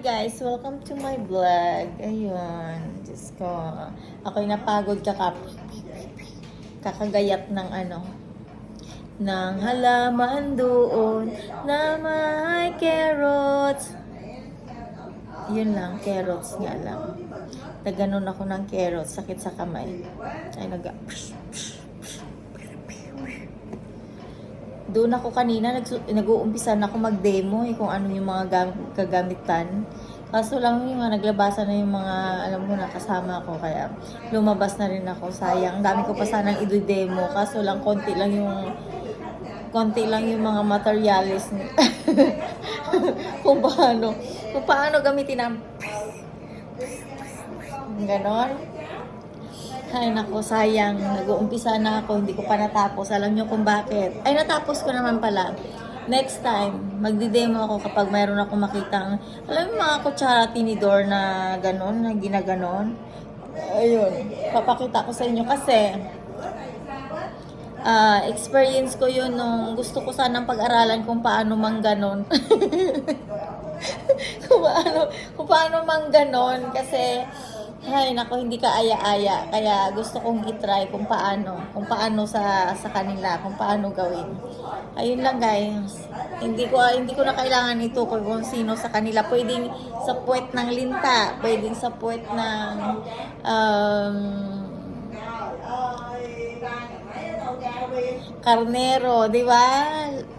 Guys, welcome to my vlog. Ayun, Diyos ko. Ako'y napagod kakagayat ng ng halaman doon na may carrots. Yun lang, carrots nga lang. Naganon ako ng carrots, sakit sa kamay. Ay, doon ako kanina, nag-uumpisa na ako mag-demo kung ano yung mga kagamitan. Kaso lang yung naglabasan na yung mga, alam mo na, kasama ko. Kaya lumabas na rin ako. Sayang, ang dami ko pa sanang i-demo. Kaso lang, konti lang yung mga materials. kung paano gamitin ang ganon. Ay nako, sayang. Nag-uumpisa na ako, hindi ko pa natapos. Alam nyo kung bakit? Ay, natapos ko naman pala. Next time, magdi-demo ako kapag mayroon ako makitang, alam mo mga kutsara tinidor na ganon, na ginaganon. Ayun, papakita ko sa inyo kasi experience ko yun nung gusto ko sanang pag-aralan kung paano mang ganon. kung paano mang ganon kasi ay, nako, hindi ka aya-aya. Kaya gusto kong i-try kung paano sa kanila, kung paano gawin. Ayun lang, guys. Hindi ko na kailangan ito kung sino sa kanila. Pwedeng sa puwet ng linta, pwedeng sa puwet ng karnero, di ba?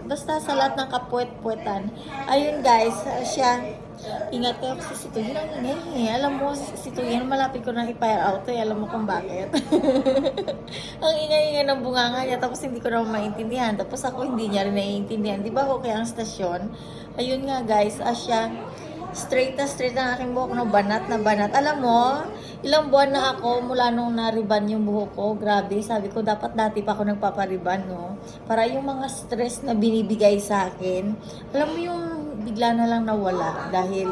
Basta sa lahat ng kapuwet-puwetan. Ayun, guys, siya. Ingat kayo kasi si Tuyin ang ingay. Alam mo, si Tuyin, malapit ko nang i-fire out. Alam mo kung bakit. Ang ingay-ingay ng bunganga niya, tapos hindi ko naman maintindihan. Tapos ako hindi niya rin naiintindihan. Di ba okay ang stasyon? Ayun nga, guys, siya. Straight ang aking buhok, no? Banat na banat. Alam mo, ilang buwan na ako mula nung nariban yung buhok ko. Grabe, sabi ko, dapat dati pa ako nagpapariban, no? Para yung mga stress na binibigay sa akin, alam mo yung bigla na lang nawala dahil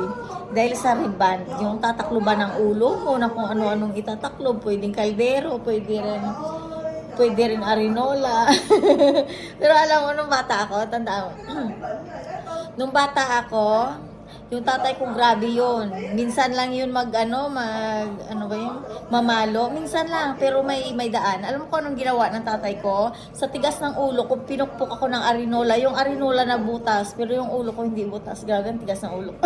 sa riban, yung tatakloban ng ulo mo na kung ano-anong itataklob, pwedeng kaldero, pwede rin arinola. Pero alam mo, nung bata ako, tandaan mo, nung bata ako, yung tatay ko grabe yun. Minsan lang yun mamalo. Minsan lang, pero may daan. Alam mo kung anong ginawa ng tatay ko? Sa tigas ng ulo ko, pinukpok ako ng arinola. Yung arinola na butas, pero yung ulo ko hindi butas. Grabe, ang tigas ng ulo.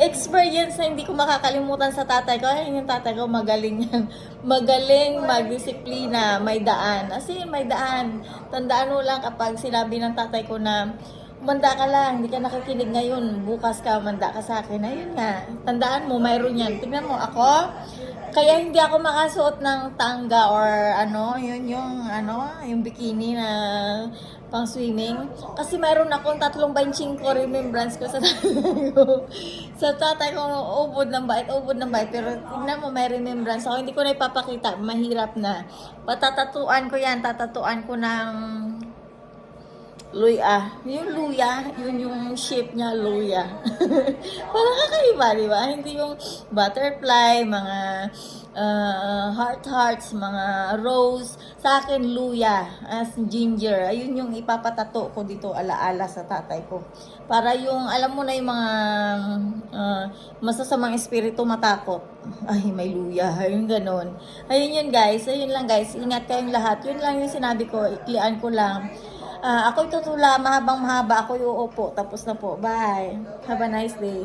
Experience na hindi ko makakalimutan sa tatay ko. Ay, yung tatay ko magaling yan. Magaling magdisiplina, may daan. As in, may daan. Tandaan mo lang kapag sinabi ng tatay ko na umanda ka lang, hindi ka nakikinig ngayon, bukas ka, umanda ka sa akin. Ayun nga, tandaan mo, mayroon yan. Tingnan mo, ako, kaya hindi ako makasuot ng tanga or yung bikini na pang swimming. Kasi mayroon akong 3.5 remembrance ko sa tatay ko. Sa tatay ko, ubod ng bait. Pero tingnan mo, may remembrance ako. Hindi ko na ipapakita, mahirap na. Tatatuan ko ng luya. Yung luya, yun yung shape niya, luya. Parang kakaiba, di ba? Hindi yung butterfly, mga hearts, mga rose. Sa akin, luya, as ginger. Ayun yung ipapatato ko dito, alaala sa tatay ko. Para yung, alam mo na yung mga masasamang espiritu matakot. Ay, may luya. Ayun, ganon. Ayun yun, guys. Ayun lang, guys. Ingat kayong lahat. Yun lang yung sinabi ko. Iklian ko lang. Ako'y tutula, mahaba ako uupo. Tapos na po. Bye. Have a nice day.